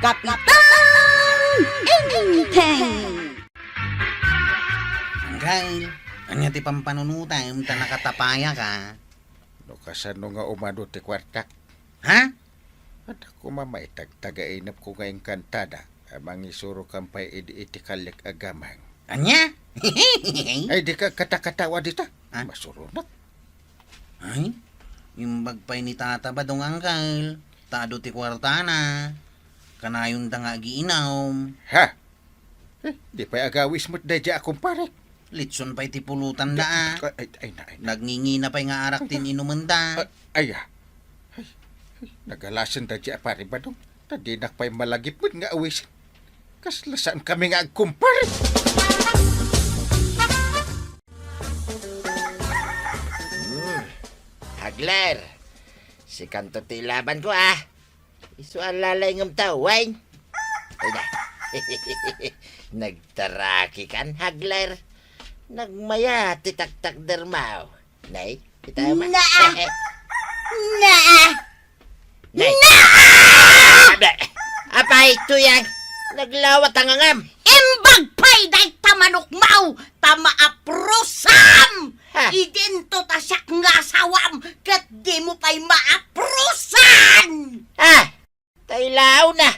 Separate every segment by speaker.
Speaker 1: Kapitang Inteng!
Speaker 2: Angkal, anya ti pampanunutan ta nakatapaya ka.
Speaker 3: No kasano nga umano ti kwartak.
Speaker 2: Ha?
Speaker 3: At ako mamay tag-tagainap ko nga kantada. Amang isuro kampay iti kalik agamang.
Speaker 2: Anya?
Speaker 3: Ay di ka katakatawa dita.
Speaker 2: Ah?
Speaker 3: Masurunat.
Speaker 2: Ay, imbag pa'y ni tata ba dong angkal? Tado ti kwartana. Kanayon ta nga giinom.
Speaker 3: Ha? Di pa agawis mo't dadya akong pare.
Speaker 2: Litson pa'y ti pulutan da.
Speaker 3: Ay na.
Speaker 2: Nagngingi na pa'y nga arak tin inuman da.
Speaker 3: Ay. Nagalasan dadya pare ba dong? Tadinak pa'y malagip mo't nga awis. Kaslasaan kami nga agkumpare.
Speaker 4: Hagler, si kanto ti laban ko Isu alalay ng tawain. Ay na. Nagtaraki kan, Hagler. Nagmaya ti taktak dermaw. Nay, itama.
Speaker 1: Naa!
Speaker 4: Nay. Abe, apay tuyang. Naglawat ang angam.
Speaker 1: Imbag pa'y day tamanok mau! Tama aprosam!
Speaker 4: Ha?
Speaker 1: Idinto ta siyak nga sawam! Kat di mo pa'y maaprosan!
Speaker 4: Tailaw na.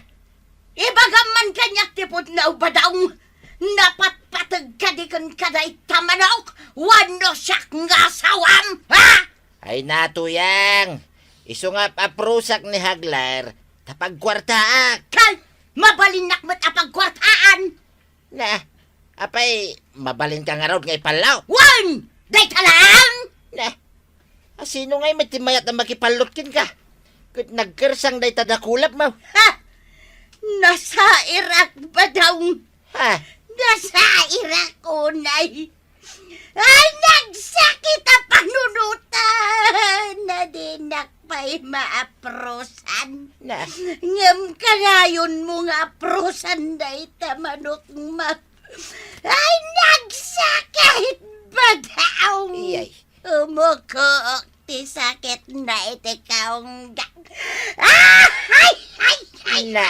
Speaker 1: Ibagaman kanyak tipod na ubadaong napatpatag kadikan kaday tamanok! Wano siyak nga sawam! Ha?
Speaker 4: Ay natuyang. Isungap aprusak ni Hagler. Tapagkwartaak.
Speaker 1: Kal! Mabalinak mo't apagkwartaan!
Speaker 4: Na, apay, mabalin ka nga raw ngay palaw.
Speaker 1: Wan! Day ka lang!
Speaker 4: Na, sino ngay may timayat na makipalutkin ka? Kut nagkersang day tadakulap mo.
Speaker 1: Ha? Nasa Iraq ba daw?
Speaker 4: Ha?
Speaker 1: Nasa Iraq, unay. Ay, nagsakit ang panunutan na dinak pa'y maaprosan.
Speaker 4: Na,
Speaker 1: Ngam ka ngayon mo nga aprosan na itamanok ma. Ay, nagsakit ba daw?
Speaker 4: iyay.
Speaker 1: Umukok ti sakit na itikaong Ah! Ay!
Speaker 4: Na,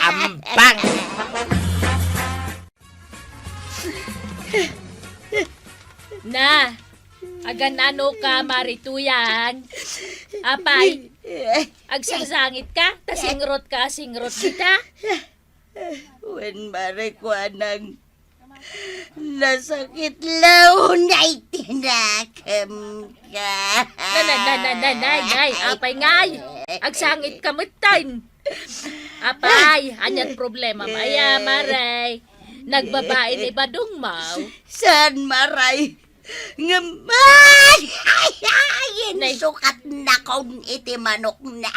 Speaker 4: ambang.
Speaker 5: Na, agan ano ka marituyan? Apay, agsangsangit ka, tasingrot ka, singrot kita.
Speaker 1: When marikwanang nasakit law na itinakam ka.
Speaker 5: Nay, apay ngay, agsangit ka mutan. Apay, anyan problema, maya maray. Nagbabae ni Badong Mau.
Speaker 1: San maray? Ngamay!
Speaker 5: Nay.
Speaker 1: Sukat na kong itimanok na.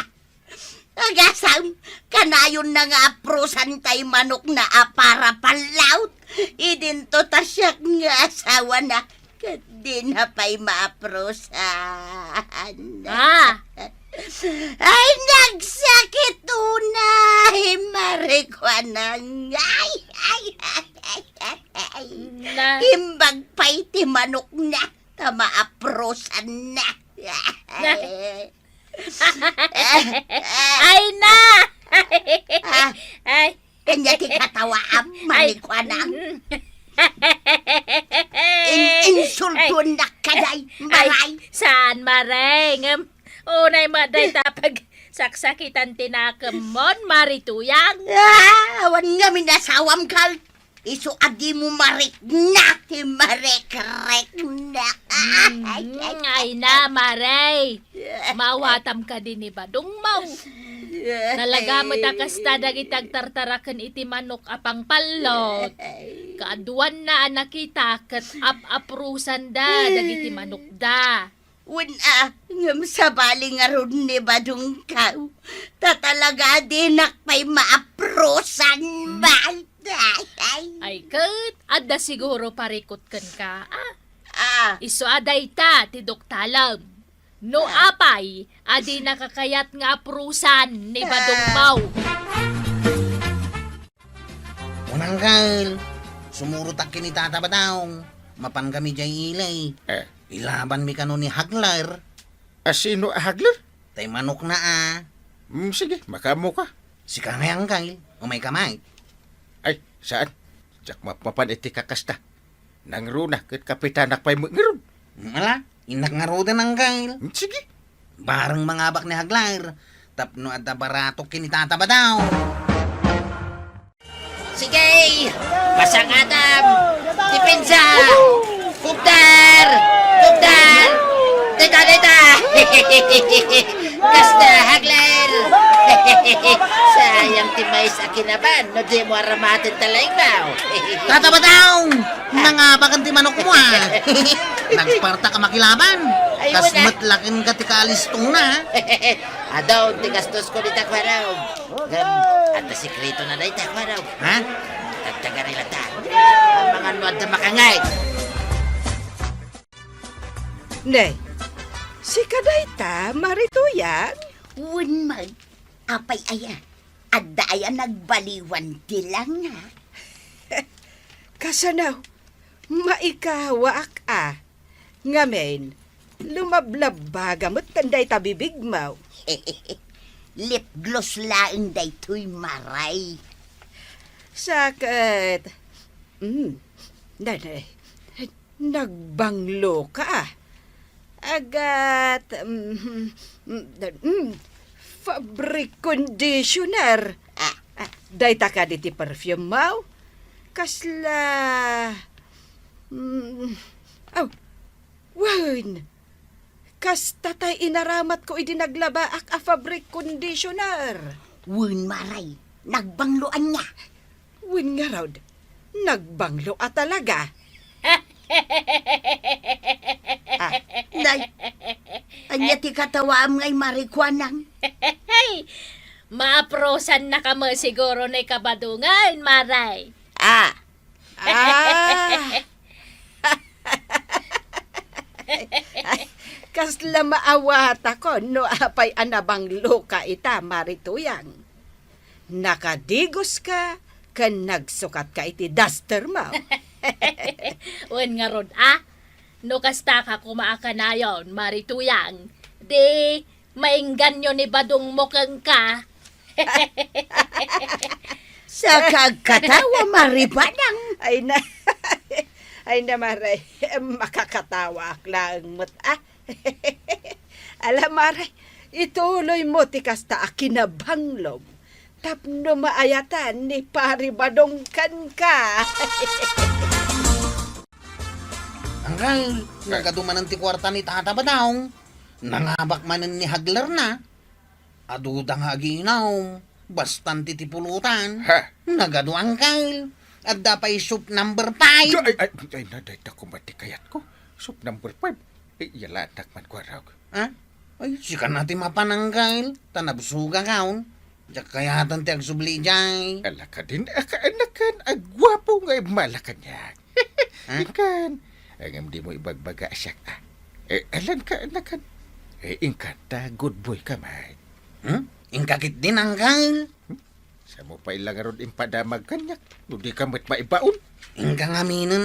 Speaker 1: Agasam, kanayon na nga aprosan tay manok na para palaut. Idinto ta siya nga asawa na. Kadi na pa'y maaprosan. Ay, nagsakit unay, marikwanang. Ay.
Speaker 5: Na,
Speaker 1: Imbag pa'y timanok na, tama aprosan na.
Speaker 5: ay na! Ay,
Speaker 1: Kanya ti katawaam, manikwanang. Insultun na kaday, maray.
Speaker 5: saan maray? Unay maday tapag saksakitan tinakamon, marituyang.
Speaker 1: Awan nga minasawam kal. Isu adi mo marik na, ti marek-rek na.
Speaker 5: Ay na, maray. Mawatam ka din ni Badong Mau. Nalagamot akasta dagitag tartarakan iti manok apang palot. Kaaduan na nakita kat aprusan da dagiti manok da.
Speaker 1: Ngam sa baling aron ni Badong Kaw. Tatalaga din nakpay maaprosan ba?
Speaker 5: Ay kat, adda siguro parikot kan ka. Iso aday ta, ti Doktalam. No apay, adi nakakayat nga aprusan ni Badong Mau.
Speaker 2: Unangkal, sumurutak kini tata ba daw? Mapan kami jay ilay. Ilaban mi kano ni Hagler.
Speaker 3: Sino Hagler?
Speaker 2: Tay manok na
Speaker 3: Sige, makamo ka.
Speaker 2: Si kanay angkal, umay kamay.
Speaker 3: Ay, saan? Jak mapapan iti kakasta. Nang runa, kat kapitanak pa'y ngaron.
Speaker 2: Mala, inak nga rodan angkal.
Speaker 3: Sige.
Speaker 2: Barang mangabak ni Haglar. Tapno at baratok kinitataba daw.
Speaker 4: Sige! Pasang Adam! Depensa! Kuptar! Kuptar! Dita, dita! Kasta, Hagler! Sayang timay sa kinaban, no di mo aramatin talaygaw.
Speaker 2: Tataba daw! Nangabak ang timanok mo Nagparta ka makilaban.
Speaker 4: Ay,
Speaker 2: Kas
Speaker 4: wala.
Speaker 2: matlakin ka ti kalistong na.
Speaker 4: Adaw, tigastos ko ni Takwaraw. At na sikreto na na Takwaraw.
Speaker 2: Ha?
Speaker 4: Tagtagarila ta. Ang mga nuwad na makangay.
Speaker 6: Nay, si Kadayta, marituyan.
Speaker 1: Wen man, apay aya. Adda aya nagbaliwan ti lang ha.
Speaker 6: Kasanaw, maikawak Ngamen, lumablab gamot kanday tabibig mo.
Speaker 1: Lip gloss laeng daytoy maray.
Speaker 6: Sakit. Nanay, nagbanglo ka. Agat, fabric conditioner. Dayta ka diti perfume mo. Kasla... wan. Kas tatay inaramat ko idinaglabaak a fabric conditioner.
Speaker 1: Wen maray, nagbangloan niya.
Speaker 6: Win nga raw, nagbanglo talaga.
Speaker 1: Nay, anya ti katawaam ngay marikwanang.
Speaker 5: Hey, maaprosan na ka mo siguro na kabadungan, Maray.
Speaker 6: Ah. Kasla maawata ko no apay anabang loka ita marituyang. Nakadigos ka kan nagsukat ka iti duster mo.
Speaker 5: Wen nga ron, no kasta ka kumaaka na yon, marituyang. Di, mainggan yun ni Badong mukang ka.
Speaker 1: Sa kagkatawa maribanang.
Speaker 6: Ay na maray, makakatawa lang mo't Alam maray, ituloy mo ti kasta akinabanglog. Tapno maayatan ni pari badongkan ka.
Speaker 2: Angkal, nagaduman ti kwarta ni tataba daw. Nangabak manen ni Haglar na. Aduda nga ginaw. Bastante ti pulutan.
Speaker 3: Ha?
Speaker 2: Nagadu angkal. At dapay soup number 5.
Speaker 3: Ay, nadayta ko matikayat ko. Soup number 5. Yalatak man ko raw.
Speaker 2: Ha? Ay, sikan natin mapanangkal. Tanabsuga kaon. Diyak kayatan ti agsubli jay.
Speaker 3: Ala ka din, anakan, agwapo nga malakan niya.
Speaker 2: Ha?
Speaker 3: Ikan, ang di mo ibagbaga siya alan ka, anakan. Inkanta, good boy ka, may.
Speaker 2: Ingkakit din angkal.
Speaker 3: Sa mo pa ilang aron impadamag kanyak. Hindi ka mo't maibaon.
Speaker 2: Ingka ngaminan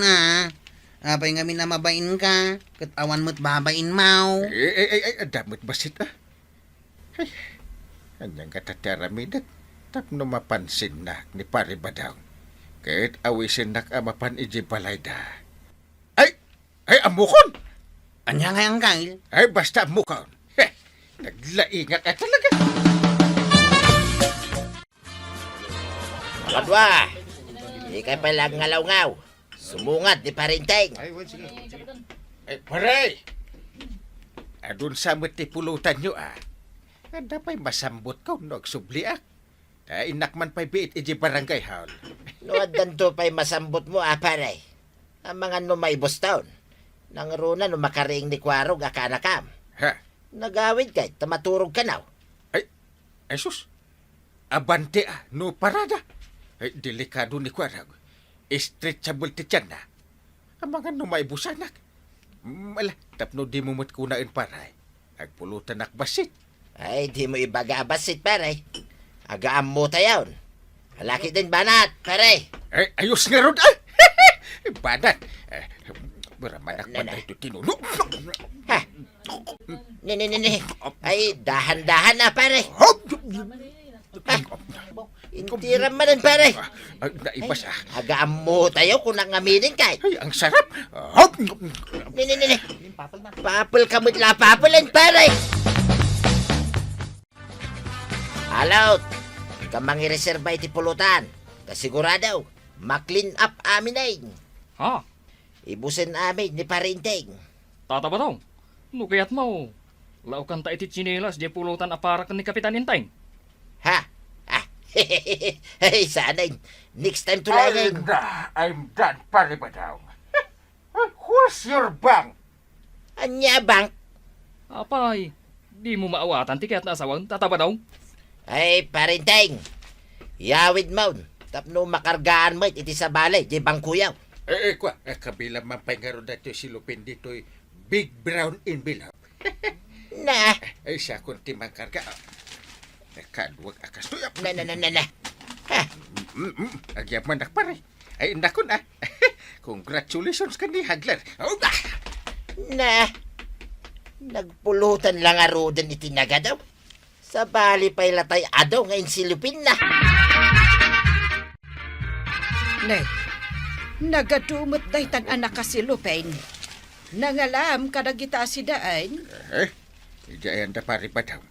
Speaker 2: Apay ngamin na mabain ka. Katawan mo't babain mau.
Speaker 3: Damot basit Ay, anyang katataramidat. Tapno mapansin na ni pare badaw. Kahit awisin nak amapan iji balayda. Ay, amukon!
Speaker 2: Anya nga angkal.
Speaker 3: Ay, basta amukon. Naglaingat ka talaga.
Speaker 4: Kadwa, di kay palang ngalaw-ngaw. Sumungat di parinteng.
Speaker 3: Ay, pare! Adun sa ti pulutan nyo Ada pa'y masambot ko no agsubliak. Inak man pa'y biit iji barangay hall.
Speaker 4: Nuad danto pa'y masambot mo, pare. Ang mga numaybos taon. Nang runa no makariing ni Kwarog akanakam.
Speaker 3: Ha?
Speaker 4: Nagawid kay, tamaturog ka now.
Speaker 3: Ay sus! Abante no parada. Ay, delikado ni Kwarag. Stretchable ti tiyan na. Ang mga numaybos anak. Mala, tapno di mo mo't kunain paray. Agpulutan akbasit.
Speaker 4: Ay, di mo ibagabasit, pare. Agaam mo tayon. Halaki din banat, pare.
Speaker 3: Ay, ayos nga ron Banat. Baramanak man na ito tinuno.
Speaker 4: Ha? Ni. Ay, dahan-dahan na, pare. Intira manan pare.
Speaker 3: Naibas
Speaker 4: Agaam mo tayo kung nangaminin kay.
Speaker 3: Ay, ang sarap.
Speaker 4: Nini. Papel kamot la papelan pare. Alaut. Kamang i-reserva iti pulutan. Kasigurado. Maklin up amin ay.
Speaker 7: Ha?
Speaker 4: Ibusin amin ni parinteng.
Speaker 7: Tata ba daw? No kaya't mo. Laukan ta iti chinelas di pulutan aparak ni Kapitan Inteng.
Speaker 4: Ha? Hey, sanay. Next time tulagan.
Speaker 3: I'm done, pare ba daw? Who's your bank?
Speaker 4: Anya bang?
Speaker 7: Apay, di mo maawatan tiket na asawan. Tata ba daw?
Speaker 4: Ay, parinteng. Yawid mo. Tapno makargaan mo iti sa balay. Di bang kuyaw.
Speaker 3: Kwa, kabila man pa nga ron dito si Lupin dito'y big brown envelope.
Speaker 4: Na.
Speaker 3: Ay, siya kung timang karga. Kadwag akas tuyap.
Speaker 4: Na. Ha?
Speaker 3: Agyaman na pare. Ay, naku na. Congratulations ka ni Hagler.
Speaker 4: Na. Nagpulutan lang aro din itinaga daw. Sa bali pa'y latay adaw ngayon silupin na.
Speaker 6: Ne, nagadumot dahi tan anak ka si Lupin. Nangalam kadagita si daan.
Speaker 3: Diyan da pare ba daw?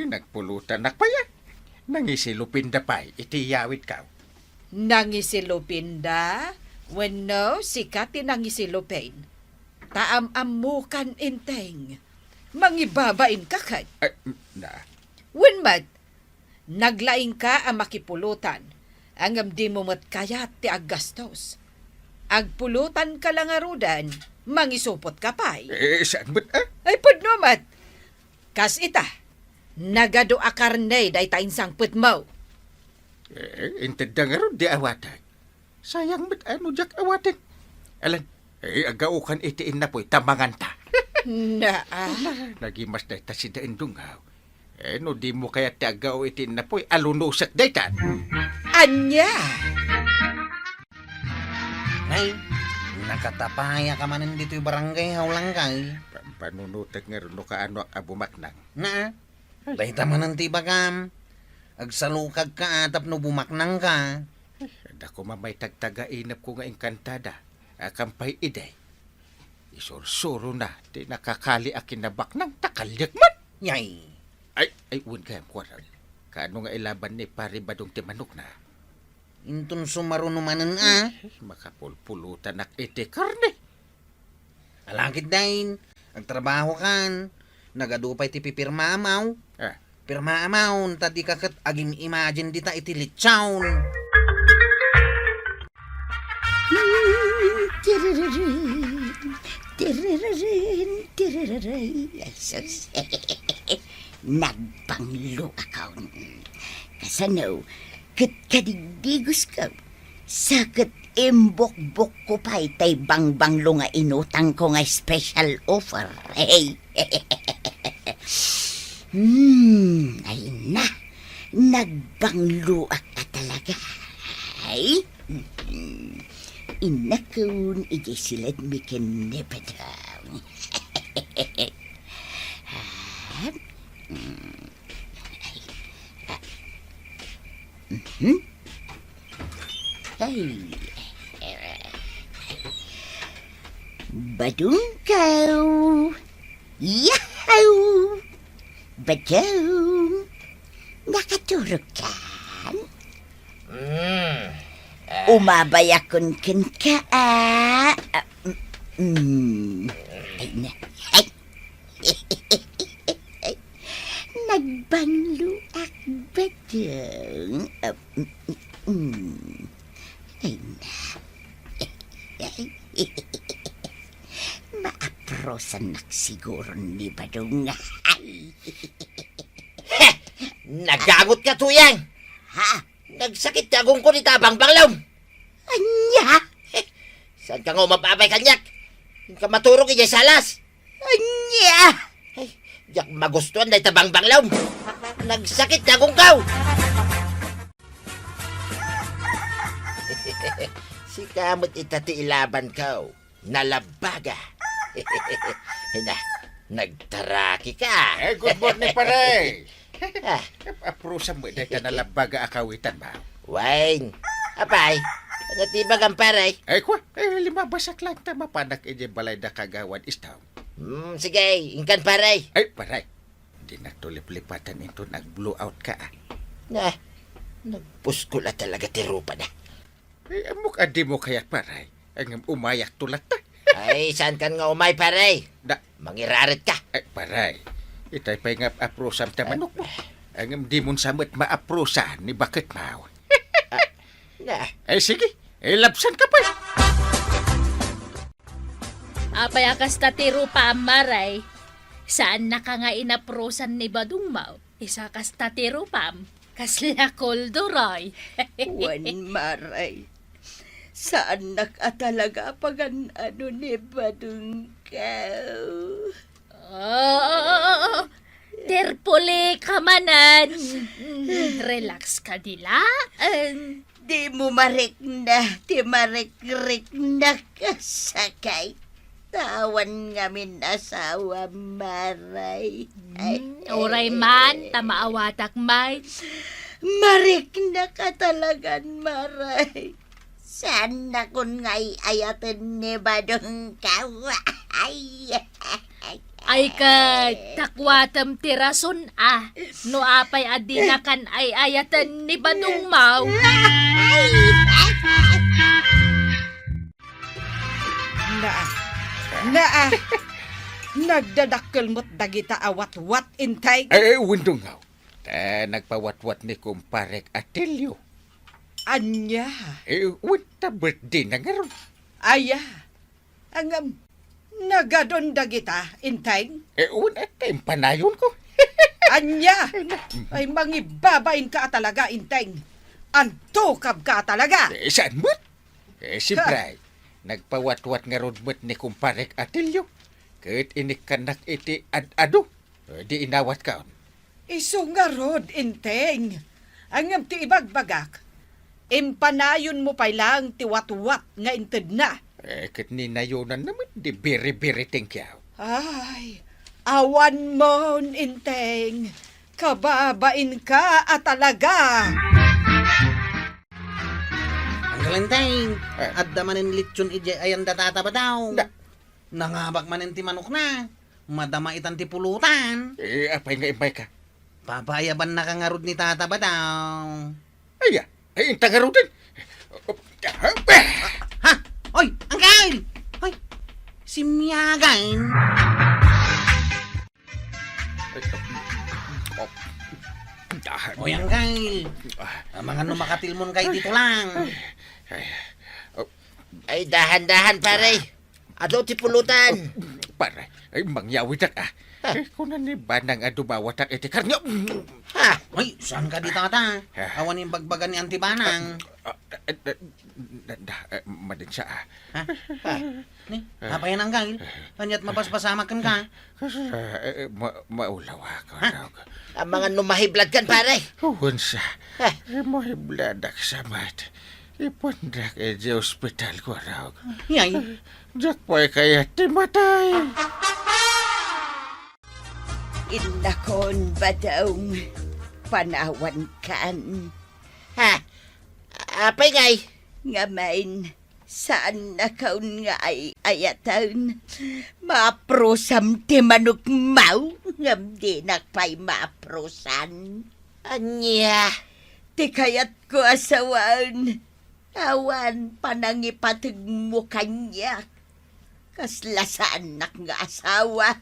Speaker 3: Nagpulutan na pa yan. Nangisilupin da pa, iti yawit ka.
Speaker 6: Nangisilupin da? When no, sikati nangisilupin. Taam-amukan inteng. Mangibabain ka kay.
Speaker 3: Na.
Speaker 6: When mat, naglaing ka ang makipulutan. Ang amdi mo mat kayat ti aggastos. Agpulutan ka lang arudan, mangisupot ka pa'y.
Speaker 3: Saan ba't
Speaker 6: Ay, pudno mat. Kas ita, nagado a karne day tainsang putmo.
Speaker 3: Inted da nga ron di awatan. Sayang ba't jak awatin? Alan, agaukan itiin na po'y tamangan ta. Nagimas day ta si dain dungaw. No di mo kaya ti agaw itiin na po'y alunusak day tan.
Speaker 6: Anya!
Speaker 2: Nay, nakatapaya ka manan dito'y barangay hawlang kay.
Speaker 3: Panunutak nga ron no kaano bumaknang.
Speaker 2: Na, dahita manan ti bagam. Agsalukag ka atap no bumaknang ka.
Speaker 3: Dako mamay tagtaga-inap ko nga engkantada. Akampay iday. Isursuro na, di nakakali akin na baknang takalyak man.
Speaker 2: Yay!
Speaker 3: Ay, uwan kayang kwaral. Kaano nga ilaban ni pare badong timanok na.
Speaker 2: Intun sumaruno manan ah.
Speaker 3: Makapulpulutan ak iti karne.
Speaker 2: Alakit dahin. Agtrabaho kan. Nagadupay ti pipirma amaw. Pirma amaw. Tadi kakat agim imagine dita iti litsawn.
Speaker 1: Sus. Nagbanglo akaw. Kasano, kat kadigdigos ka. Sakit imbok-bok ko pa itay bangbanglo nga inutang ko nga special offer. Hey. Ay na. Nagbanglo ka talaga. Ay. Inakun ijisilad mi kenepadaw. Ay. Badung kau. Yahoo! Badung. Nakaturog kan? Umabayakon ken ka. Ay na. Ay. Nagbanglo ak badung. Ay na. Maaprosan nak siguro ni Badung. Ay.
Speaker 4: Nagagot ka tuyang.
Speaker 1: Ha?
Speaker 4: Nagsakit tagong ko ni Tabang Banglaw.
Speaker 1: Anya?
Speaker 4: Saan ka nga umababay kanyak? Yung ka maturog ijay salas.
Speaker 1: Anya?
Speaker 4: Ay, yak magustuhan day Tabang Banglaw. Nagsakit tagong kaw. Si kamot itati ilaban kaw. Nalabaga. Na, nagtaraki ka.
Speaker 3: Good morning pare.
Speaker 4: Ha,
Speaker 3: Aprusan mo dahil ka nalabaga akawitan ba?
Speaker 4: Wayne. Apay, ngatibag ang paray.
Speaker 3: Ay kwa, lima basak lang ta mapanak ije balay da kagawan istaw.
Speaker 4: Sige, ingkan paray.
Speaker 3: Ay, paray. Di na tulip-lipatan ito nag-blow out ka.
Speaker 4: Na, nagpuskula talaga tirupa na.
Speaker 3: Amok adi mo kaya paray. Ang umayak tulat ta.
Speaker 4: Ay, saan kan nga umay paray?
Speaker 3: Da,
Speaker 4: Mangirarit ka.
Speaker 3: ay, paray. Itay pa nga aprosam ta manok mo. Ang di mo samot maaprosa ni bakit mau.
Speaker 4: Na,
Speaker 3: Ay, sige. Labsan ka pa.
Speaker 5: Apay akas tatiro pa amaray. Saan na ka nga inaprosan ni Badong Mau? Isa kas tatiro pam. Kasla koldoray.
Speaker 1: Wan maray. Saan nakatalaga pagan ano ni Badong Kaw?
Speaker 5: Oh, terpole ka manan. Relax ka dila.
Speaker 1: Di mo marik na, di marik-rik na kasakay. Tawan ngamin asawa maray.
Speaker 5: Oray man, tamaawatak may.
Speaker 1: Marik na ka talagan maray. Sana kun ngay ayatin ni Badong Kaw.
Speaker 5: Ay ka takwatam tirason no apay adinakan ay ayatan ni Badong Mau.
Speaker 6: Naa. Nagdadakkel mo't dagita awat-wat intay.
Speaker 3: Ay, windong nga. Nagpawat-wat ni kumparek Atilio.
Speaker 6: Anya.
Speaker 3: Winta birthday na nga ron.
Speaker 6: Aya. Ang nagadon dagita intay.
Speaker 3: Wala tayong panayon ko.
Speaker 6: Anya. Ay mangibabain ka talaga intay. Antukab ka talaga.
Speaker 3: Saan mo? Si Bray. Nagpawat-wat nga ron mo't ni kumparek Atilio. Kahit inikanak iti ad-ado. Di inawat ka.
Speaker 6: Iso nga rod inteng. Ang ti ibagbagak. Impanayon mo pa lang tiwat-wat nga inted na.
Speaker 3: Kat ninayonan naman di biri-biri tingkyaw.
Speaker 6: Ay, awan mo inteng. Kababain ka talaga.
Speaker 2: Ang galantay. At damanin litsyon ije ayan datata ba daw? Nangabak manin ti manok na. Madama itan ti pulutan.
Speaker 3: Apay nga impay ka.
Speaker 2: Papayaban na kangarod ni tata ba daw?
Speaker 3: Ay, yung tagarutin.
Speaker 2: Ha? Oy, Angkal! Oy, si Miyagain. Oy, Angkal. Mga numakatilmon kay dito lang.
Speaker 4: ay dahan-dahan paray. Ado ti pulutan.
Speaker 3: Para, ay mangyawit ak kung ni banang adumawatak iti karnyo.
Speaker 4: Ha,
Speaker 2: Oy, saan ka di tata? Awan yung bagbagan ni Antibanang.
Speaker 3: Madin siya
Speaker 2: Ha? Ni, apayan Angkal. Kanyat mapaspasamakan ka.
Speaker 3: Maulaw ako.
Speaker 4: ang mga numahiblad kan paray.
Speaker 3: Huwag siya.
Speaker 4: Ha,
Speaker 3: Mahibladak sa mat. Ipundak di hospital ko raw.
Speaker 2: Yay.
Speaker 3: Diyak po'y kaya timatay.
Speaker 1: Inakon Badong. Panawan kan.
Speaker 4: ha. Apay ngay.
Speaker 1: Ngamain. Saan na kaun nga ay ayatan? Maaprosam ti manok mau. Ngam di nakpay maaprosan.
Speaker 4: Anya.
Speaker 1: Ti kayat ko asawan. Awan panangipatig mo kanya. Kasla sa anak nga asawa.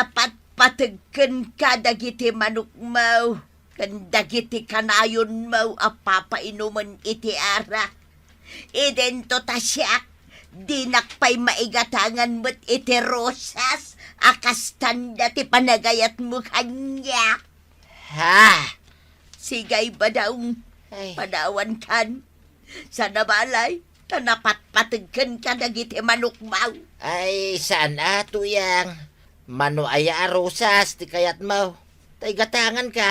Speaker 1: Napatpatigkan ka dagiti manok mau. Kan dagiti kanayon mau apapainuman iti ara. Idento ta siya. Di nakpay maigatangan mo't iti rosas. Akas tanda ti panagayat mo kanya.
Speaker 4: Ha.
Speaker 1: Sigay ba daw
Speaker 4: Ay.
Speaker 1: padawan kan? Sa nabalay, tanapatpatigkan ka dagiti manok mau.
Speaker 4: Ay, saan ato yang? Mano aya arosas, ti kayat mo. Tay gatangan ka.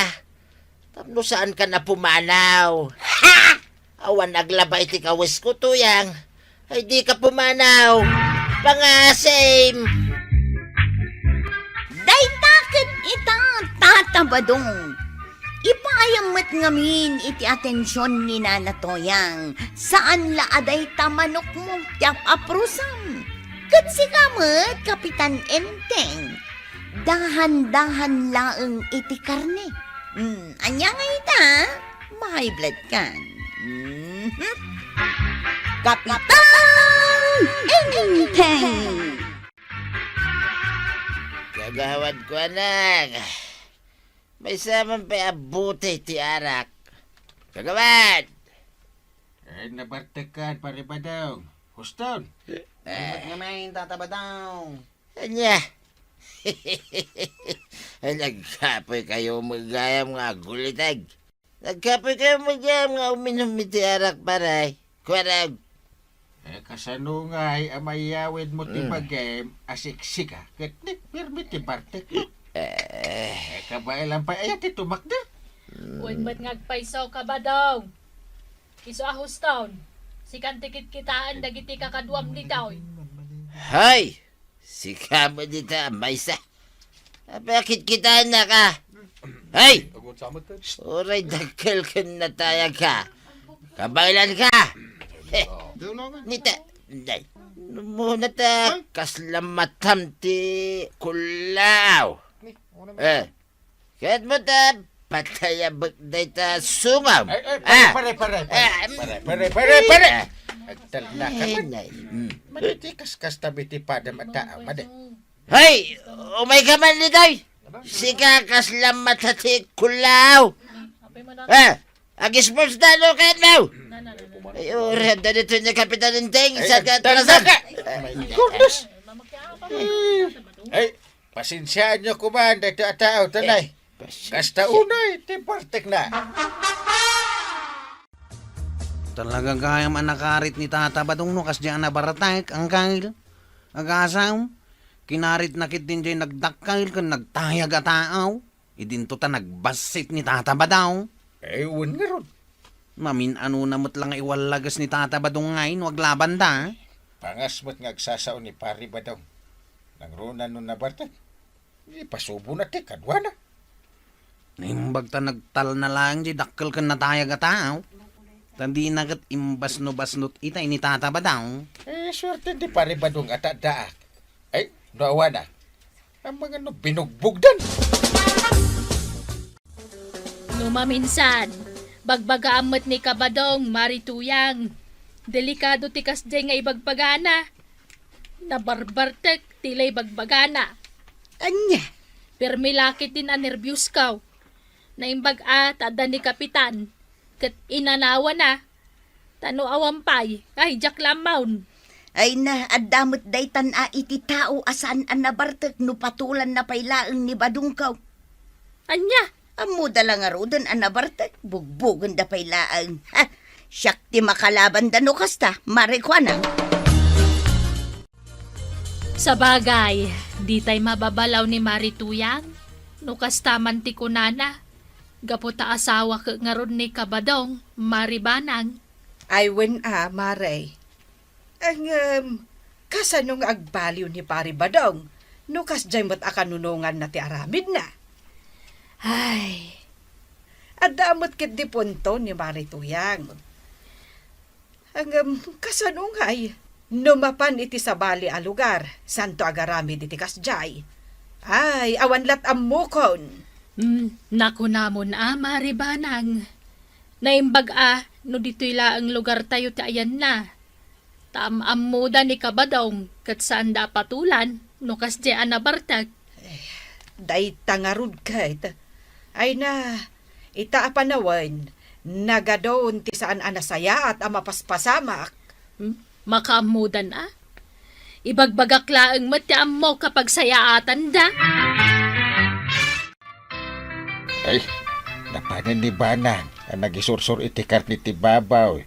Speaker 4: Tapno saan ka na pumanaw? Ha! Awan naglabay ti kawis ko to yang. Ay di ka pumanaw. Pangasim!
Speaker 1: Day takin ita tatabadong. Ipaayamot ngamin iti atensyon ni Nana Toyang. Saan laaday tamanok mo tiap aprusam? Kat si kamet, Kapitan Enteng. Dahan-dahan laeng iti karne. Anya nga ita, may blood kan. Kapitan Enteng!
Speaker 4: Kagawad ko nang. May saman pa abuti ti arak. Kagawad!
Speaker 3: Ay, nabartekan, pare Badong. Huston.
Speaker 2: Ba't nga may tatabadaw?
Speaker 4: Anya? Ay, nagkapoy kayo magayam nga gulitag. Nagkapoy kayo magayam nga uminom iti arak paray. Kwarag.
Speaker 3: Kasano nga ay amayawid mo ti bagay asiksika. Kat ni pirmi ti Bartek. Kabailan pa ayat ti tumakder.
Speaker 5: Uwan mo't ngagpaisaw ka ba daw? Iso ahos taon. Sikan tikit kitaan dagiti kakaduam ni daw.
Speaker 4: Hay! Si kamo dito, maysa. Bakit kita na ka? Hay! Uray, dagkal ka na tayo ka. Kabailan ka. Nita, day. Muna ta, kaslamatam ti kulaw. Kahit mo ta, patayabag day ta sungam.
Speaker 3: Pare. Agtalna ka man. Manitikas-kas tabi ti padam at taam.
Speaker 4: Hay! Umay ka man ni day. Sika kaslamat ti kulaw. Ag-sports na no kahit mo. Ay, ura, dito niya Kapitan Enteng. Sa katarasan.
Speaker 3: Goodness! Ay, pasensyaan nyo kuman. Dito at tao, tanay. Kasta unay, ti Bartek na.
Speaker 2: Talagang kaya man nakarit ni tatabadong no kas diyan na baratek ang kail. Agasaw. Kinarit nakit din diyan nagdakkail kan nagtayag ataaw. Idinto ta nagbasit ni tatabadaw.
Speaker 3: Ewan nga ron.
Speaker 2: Mamin ano namot lang iwalagas ni tatabadong ngayon wag laban da.
Speaker 3: Pangasmat nga agsasaon ni Pari Badong. Nangruna nun na Bartek. Ipasubo na ti, kadwa na.
Speaker 2: Nimbag ta nagtal na lang di dakkel kan natayag ataaw. Tandi nagat imbas no basnot itay ni tatabadaw.
Speaker 3: Swerte di Pari Badong at daak. Ay, nawa na. Ang mga no, binugbugdan.
Speaker 5: Numaminsan, bagbaga amot ni Kabadong, marituyang. Delikado tikas dyan nga ibagbagana. Nabarbartek, tilay bagbagana.
Speaker 1: Anya?
Speaker 5: Permilakit din a nervyos kaw. Naimbag tada ni Kapitan. Kat inanawa na. Tano awampay, ay jak lamaun.
Speaker 1: Ay na, adamot daytan a iti tao asan an nabartek no patulan na pailaeng ni Badungkaw.
Speaker 5: Anya?
Speaker 1: Amo dalang arudan an nabartek, bugbugan da pailaeng. Ha, siyak ti makalaban da no kasta, marikwana.
Speaker 5: Sa bagay, di tay mababalaw ni Marituyang. No kastaman ti kunana. Gaputa asawa ka ngaron ni Kabadong, Maribanang.
Speaker 6: Ay wen Maray. Ang kasanong agbaliw ni Pari Badong, no kas dyan mo't akanunungan na ti aramid na.
Speaker 5: Ay,
Speaker 6: Adamot kit di punto ni Marituyang. Ang kasanong ay, numapan iti sa bali a lugar, santo agaramid iti kasjay. Ay, awanlat amukon.
Speaker 5: naku namon Maribanang. Naimbag no dito'y laang lugar tayo ti ayan na. Taam muda ni Kabadong, kat saan da patulan, no kas di anabartag.
Speaker 6: Day tangarud kahit. Ay na, itaapanawan, nagadon ti saan anasaya at amapaspasamak.
Speaker 5: Makaamudan Ibagbagak laang matiam mo kapag sayaatan da.
Speaker 3: Ay, napanan ni Banang ang nagisursur iti karni ti babaw.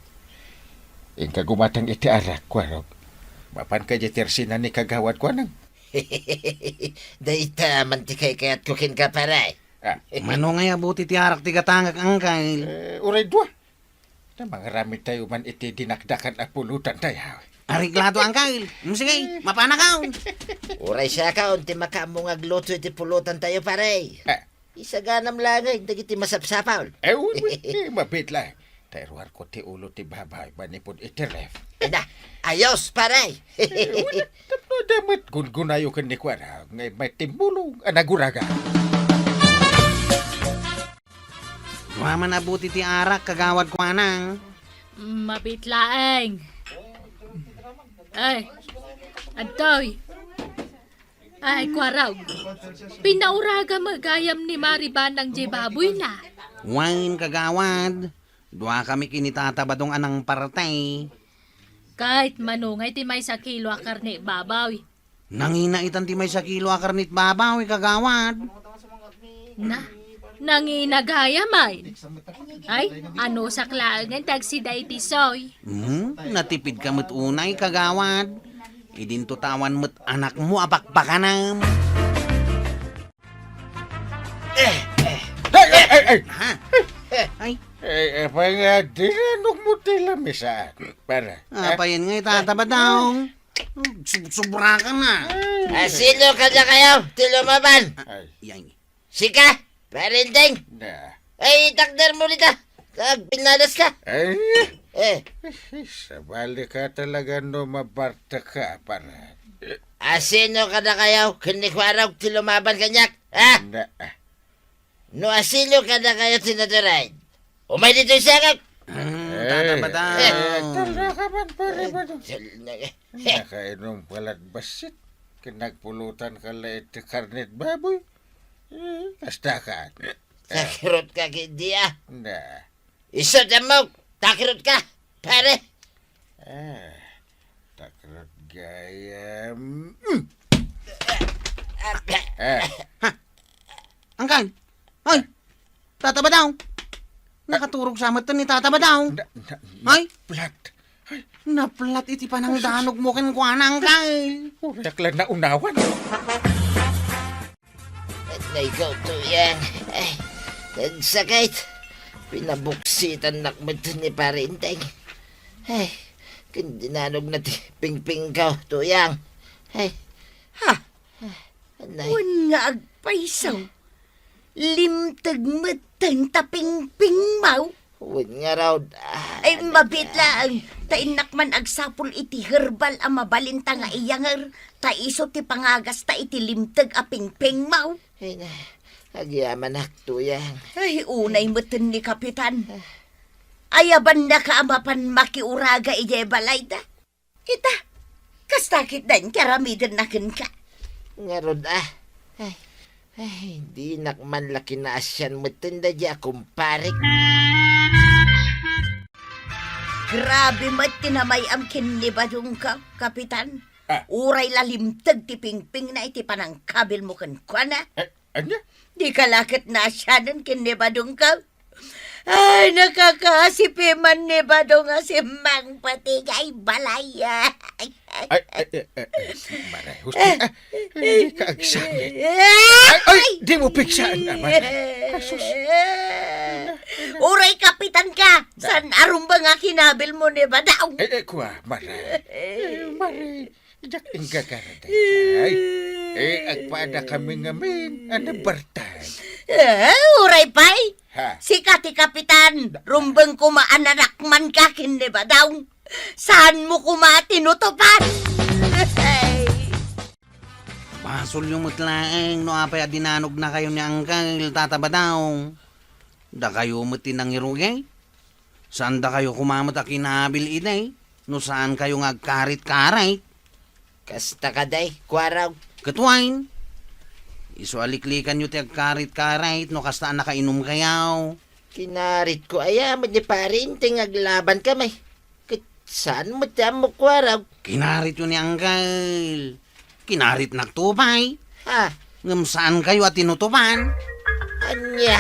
Speaker 3: Ing kagumatang iti arak ko, mapan ka jetersin ni kagawad ko nang.
Speaker 4: Dahita, mantikay kayat kukin ka paray.
Speaker 2: Mano nga abuti ti arak ti katangak ang kail.
Speaker 3: Uray dua. Na mga ramid tayo man iti dinakdakan at pulutan tayo.
Speaker 2: Ariglado ang kail. Sige, mapanakaw.
Speaker 4: Uray siya ka, unti makaamong agluto iti pulutan tayo paray. Isaganam langay, dagiti masapsapaw.
Speaker 3: Mabit lang. Terwar ko ti ulo ti babay, manipod itiref.
Speaker 4: Na, ayos, paray.
Speaker 3: Tapno damat gungunayo kan ni Kwara, ngay may timbulong anaguraga.
Speaker 2: Duwaman abuti ti arak, kagawad ko anang.
Speaker 5: Mabitlaeng. Ay, Antoy. Ay, kwaraw. Pinauraga magayam ni Mariban ng Jibaboy na.
Speaker 2: Wine, kagawad. Dua kami kinitatabadong anang partay.
Speaker 5: Kahit manungay ti may sa kilo a karne babaw.
Speaker 2: Nanginaitan ti may sa kilo akarnit babaw, kagawad.
Speaker 5: Nanginagayamay. Ay, ano sa klaangan tagsiday ti soy.
Speaker 2: Natipid ka mo't unay, kagawad. Idin tutawan mo't anak mo apakpakanam.
Speaker 3: Ay!
Speaker 2: Ha? Ay,
Speaker 3: Dinanong mo tila misa. Para.
Speaker 2: apayan nga itataba Subra ka na.
Speaker 4: Sino ka na kayo? Tilumaban.
Speaker 2: Yan.
Speaker 4: Sika, parinding.
Speaker 3: Na.
Speaker 4: Ay, takder mo nita. Pinalas ka.
Speaker 3: Ay, sabali ka talaga no mabarta ka, para.
Speaker 4: Sino ka na kayo? Kinikwaraw tilumaban kanyak. Ha?
Speaker 3: Na.
Speaker 4: No, asino ka na kayo tinaturay? Umay dito yung sakap.
Speaker 2: Tataba
Speaker 3: Tala ka man, pare ba doon? Nakainom palat basit. Kinagpulutan ka lait ti karnet baboy. Kasta ka.
Speaker 4: Takirot ka kindiya.
Speaker 3: Na.
Speaker 4: Iso damog. Takirot ka. Pare.
Speaker 3: Takrot gaya.
Speaker 2: Angkan. Ay, tataba Nakaturog sa mata ni tataba Ay,
Speaker 3: Plat.
Speaker 2: naplat iti panang danog mo kin kuanang kay.
Speaker 3: Urak lang na unawan.
Speaker 4: Naigaw to yan. Ay, nagsakit. Pinabuksitan nakmad ni parinteng. Ay, kandinanog na ti pingping ka to yan. Ay, anay.
Speaker 1: Un nga agpaisaw. Limtag matang taping-ping mau.
Speaker 4: Huwag nga raw.
Speaker 1: Ay, mabit lang. Tainak man agsapul iti herbal a mabalinta nga iyanger. Taiso ti pangagas ta iti limtag a ping-ping mau.
Speaker 4: Ay na, agyaman to yan.
Speaker 1: Ay, unay matan ni Kapitan. Ayaban na ka amapan makiuraga ije balay da. Kita, kastakit dan karamidan na ka.
Speaker 4: Nga rod Ay, di nakman laki na asyan matanda di akong parik.
Speaker 1: Grabe mat tinamay am kinibadong ka, Kapitan.
Speaker 3: Ah.
Speaker 1: Uray lalimtag ti pingping na iti panang kabil mo kan kwa na.
Speaker 3: Anya?
Speaker 1: Di kalakit na siya nun kinibadong ka. Ay, nakakasipiman ni Badong nga si Mang Patigay Balay.
Speaker 3: Ay, maray, husto. Hindi ka agsangit. Ay, di mo piksaan naman. Kasus.
Speaker 1: Uray, Kapitan ka. San arumba nga kinabil mo ni Badong?
Speaker 3: Kuha, maray. Maray, jak ingagaraday. Agpada kami ngamin. Ano bartay?
Speaker 1: Uray, pay.
Speaker 3: Ha?
Speaker 1: Si Kati Kapitan, rumbang kumaananakman ka kindi Badong. Saan mo kumatinutupan?
Speaker 2: Pasol yung mutlaeng, no apay dinanog na kayo ni Angkal, tataba Da kayo mutinang irugay? Saan da kayo kumamot a kinabil inay? No saan kayo ngagkarit-karay?
Speaker 4: Kasta ka day, kwaraw.
Speaker 2: Katuwain. Iso aliklikan nyo ti agkarit-karay, no kasta nakainom kayaw.
Speaker 4: Kinarit ko ayaman ni parinting aglaban kamay. Saan mo mo kwaraw?
Speaker 2: Kinarit yun ni Angkal. Kinarit nagtupay.
Speaker 4: Ha?
Speaker 2: Ngam saan kayo at tinutupan?
Speaker 4: Anya?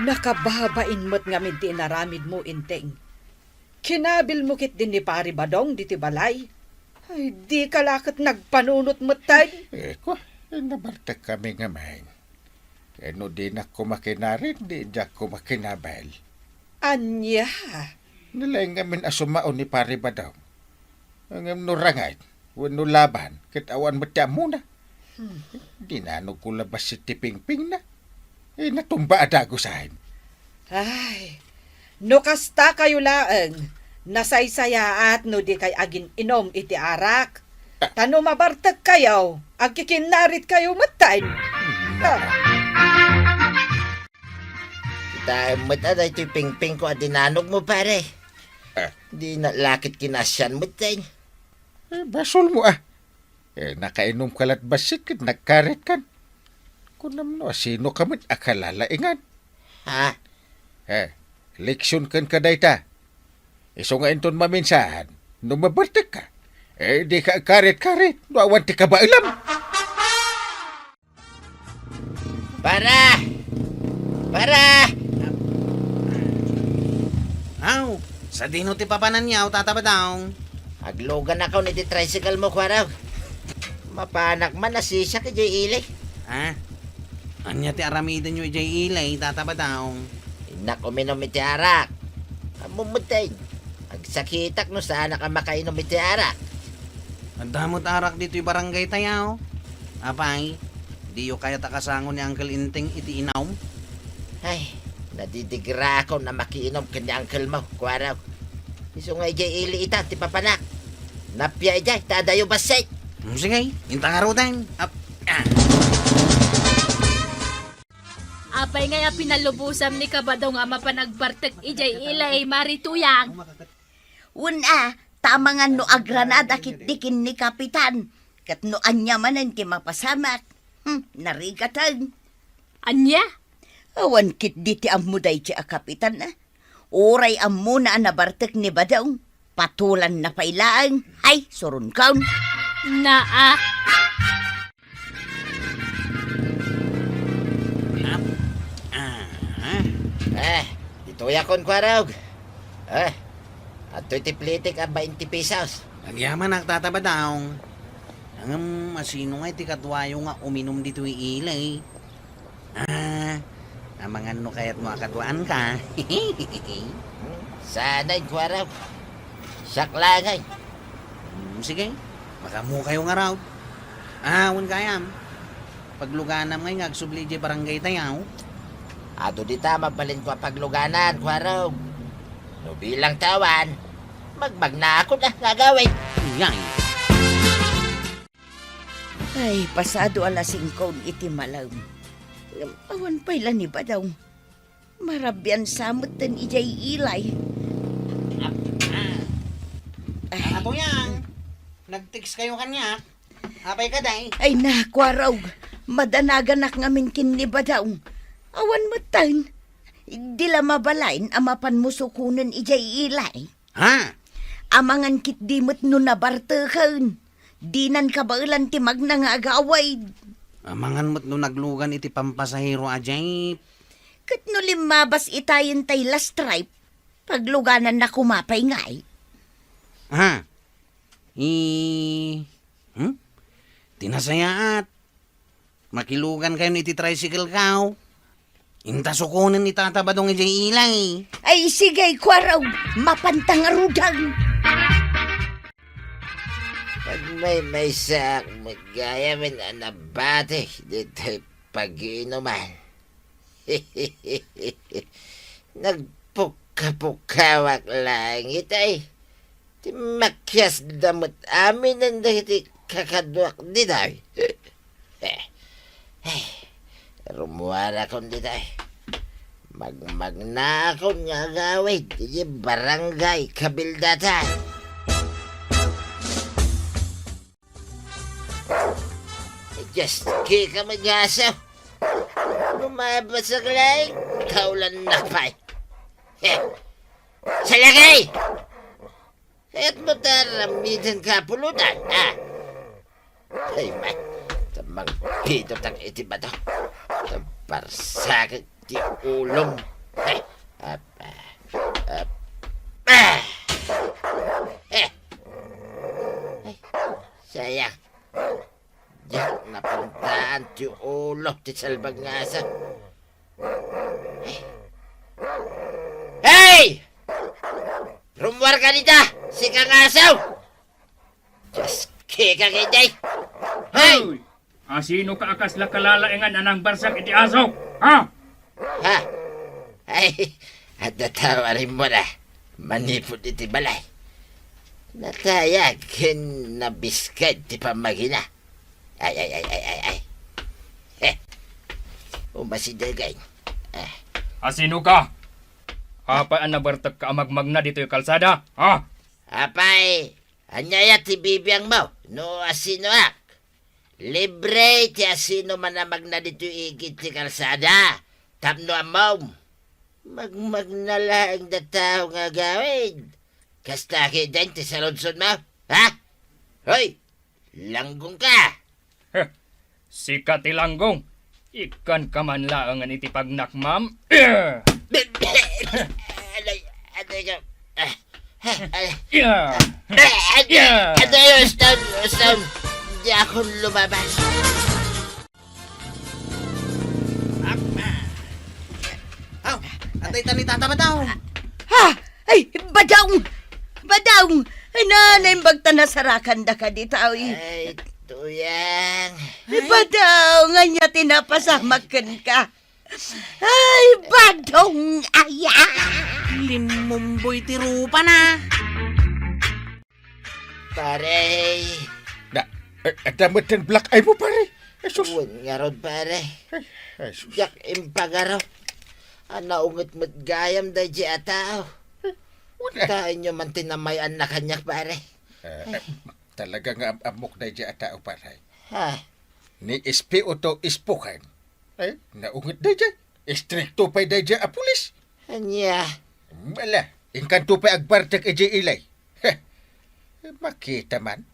Speaker 6: Nakababain mo't nga di naramid mo, inteng. Kinabil mo kit din ni Pari Badong, di ti balay. Ay, di kalakot nagpanunot mo tayo.
Speaker 3: Nabarta kami ngamin. Ano din ako makinarin, di ako makinabal.
Speaker 6: Anya?
Speaker 3: Nilay ngamin asumaon ni Pari Badong. Ang nurangay, wano laban, kit awan mo tiyan muna. Dinanog ko labas si Tipingping na. Natumba ada ko sa akin.
Speaker 6: Ay, no kasta kayo laeng, nasaysaya at no di kay agin inom iti arak. Tano mabartag kayo, agkikinarit kayo matain.
Speaker 4: Kita mata ito pingping ko at dinanog mo pare. Di na lakit kinasyan mo tayo.
Speaker 3: Basol mo nakainom kalat basit nagkaret kan. Kunam no, sino ka man akalalaingan.
Speaker 4: Ha?
Speaker 3: Leksyon kan kaday ta. Iso nga inton maminsahan, no mabartek ka. Di ka karet-karet, no awan ti ka ba alam?
Speaker 4: Para!
Speaker 2: Aw, sa dino ti papanan niyaw, tatabadaw.
Speaker 4: Aglogan ako ni di tricycle mo, kwaraw. Mapanak man nasisya ka dyan ilay.
Speaker 2: Ha? Anya ti aramidan nyo ijay ilay, tatabadaw.
Speaker 4: Inak uminom iti arak. Amumutay. Agsakitak no sana ka makainom iti arak.
Speaker 2: Ang damot arak dito yung barangay tayaw. Apay, di yung kaya takasangon ni Uncle Inting iti inaw.
Speaker 4: Ay, nadidigra ako na makiinom ka ni uncle mo, kwaraw. Iso nga ijay ili ita, ti papanak. Napya ijay, tadayo basay.
Speaker 2: Sige, intang arutan.
Speaker 5: Apay nga pinalubusam ni Kabadong nga mapanagbartek ijay ilay marituyang.
Speaker 1: Una, tamangan no agranada kitdikin ni Kapitan. Kat no anya manan ti mapasamak. Narigatan.
Speaker 5: Anya?
Speaker 1: Awan kit diti amuday ti a Kapitan na. Oray amuna nabartek ni Badong. Patulan na pailaan. Ay, surun kaun.
Speaker 5: Naa.
Speaker 4: Dito yakon kwaraw. At iti plitik ang 20 pesos.
Speaker 2: Nagyaman nagtatabadaw. Ang masino nga iti katwayo nga uminom dito yung ilay. Ang mga no kaya't makakatwaan ka.
Speaker 4: Sana'y kwaraw. Saklangay.
Speaker 2: Sige, makamu kayo nga raw. Awan kayam. Pagluganam ngay ngagsubli di barangay tayaw.
Speaker 4: Ato di tama palin ko pagluganan, kwaraw. No bilang tawan, magbag na ako na nagawin.
Speaker 2: Iyay.
Speaker 1: Ay, pasado alas 5 iti malaw. Awan pala ni Badaw. Marabyan samot tan ijay ilay.
Speaker 2: Ato yan. Nag-text kayo kanya. Apay ka day.
Speaker 1: Ay nakwaraw. Madanagan nak ngamin kin ni Badaw. Awan matan. Di la mabalain amapan musukunan ijay ilay.
Speaker 2: Ha?
Speaker 1: Amangan kit dimot no nabartekan. Dinan kabailan timag na nga agaway.
Speaker 2: Amangan mo't no naglugan iti pampasahero ajay.
Speaker 1: Kat no limabas itayin tay last stripe. Pagluganan na kumapay ngay.
Speaker 2: Ha? Tinasayaat. Makilugan kayo ni iti tricycle kaw. Intasukunan ni tatabadong ijay ilay.
Speaker 1: Ay sige kwaraw. Mapantang arudan.
Speaker 4: Pag may sak, magayamin na nabate dito pag-iinuman. Nagpuka-pukawak langit ay. Timakyas damot amin ang dahiti kakadwak dito ay. Rumuara ko dito ay. Magmagna ako nga gawin. Di barangay kabildatan. Just kika mag-asaw. Lumabas sa kalay. Kaulan na pa'y. Sa lagay! Kaya't mo taramidan ka pulutan, ha? Ay, man. Tamang pito tang iti ba to? Tamparsakit di ulong. Ay, Ay, sayang. Diyak napuntaan ti ulo ti salbag nga asa. Hey! Rumwar ka nita! Si Kangasaw! Just kika kay Day! Hey!
Speaker 7: Sino ka akas la kalalaengan anang barsak iti aso? Ha?
Speaker 4: Ha? Ay, at natawarin mo na. Manipod iti balay. Natayag na biskad ti pamagina. Ay. Umasidagay.
Speaker 7: Sino ka? Apa ang nabartag ka amagmag na dito yung kalsada? Ha?
Speaker 4: Apay, anyaya ti bibiyang mo. No asino ak. Libre ti asino manamag na dito igit ti kalsada. Tapno amaw. Magmag na lang da tao nga gawin. Kasta kidan ti saludsod mo. Ha? Hoy, langgong ka.
Speaker 7: Sikat ilanggong. Ikan ka man laangan iti pagnakmam.
Speaker 4: Aday ka.
Speaker 7: Yeah.
Speaker 4: Aday, Ustam. Di ako lumabas.
Speaker 2: Atay tani tatabadaw.
Speaker 1: Ha! Ay, badawng! Badawng! Ay, nanay, magtanasarakan da ka dito, ay.
Speaker 4: Ay, tuyang.
Speaker 1: Badawng, nga niya tinapasamakan ka. Ay, badawng, aya!
Speaker 2: Linmumboy ti rupa na.
Speaker 4: Pare.
Speaker 3: Damot ng black eye mo, pare. Jesus.
Speaker 4: Uwan nga ron, pare.
Speaker 3: Jesus.
Speaker 4: Jak impagaraw. Naungit mo't gayam da di ataw. Taan nyo man tinamayan na kanyak, pare.
Speaker 3: Talaga nga amok na dyan tao, pare.
Speaker 4: Ha?
Speaker 3: Ni SPO to ispukan. Ay, naungit na dyan. Istrikto pa na dyan a pulis.
Speaker 4: Anya.
Speaker 3: Wala, ingkanto pa agbartak iji ilay. Makita man.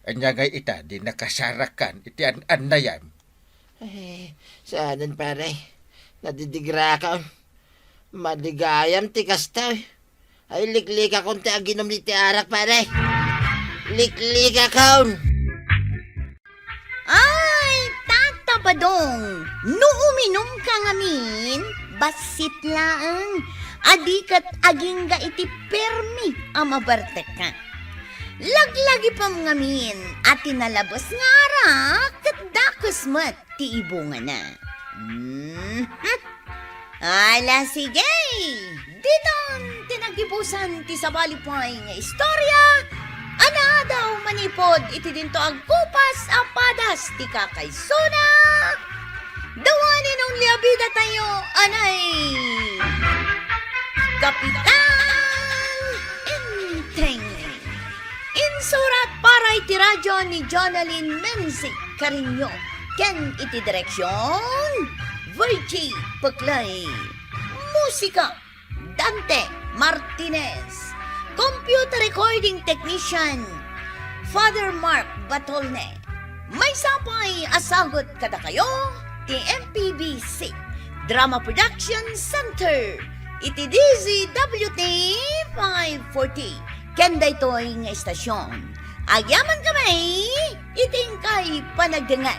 Speaker 3: Anya nga ita, di nakasarakan iti an-anayam.
Speaker 4: Ay, saanan, pare? Nadidigra ka. Maligayam ti kastaw. Ay, liklik akong ti aginom ni ti arak, pare. Liklik akong.
Speaker 1: Ay, tata badong! No uminom ka ngamin, basit laang. Adikat aging ga iti permi ang mabartek ka. Laglagi pa ngamin at tinalabos nga arak kat dakos mat ti ibunga na. Ala, sige! Diton, tinagibusan ti sabalipay nga istorya. Ana daw manipod iti dinto agkupas apadas ti kakaysona. Dawanin ang liabida tayo, anay! Kapitan Inteng. Insurat para iti radyo ni Jonalyn Menzi Carino. Ken iti direksyon Virgie Paklay. Musika Dante Martinez. Computer recording technician Father Mark Batolne. May sapay asagot kada kayo ti MPBC Drama Production Center iti DZWT 540 kenda ito'y nga estasyon. Agyaman kami iting kay panagdangan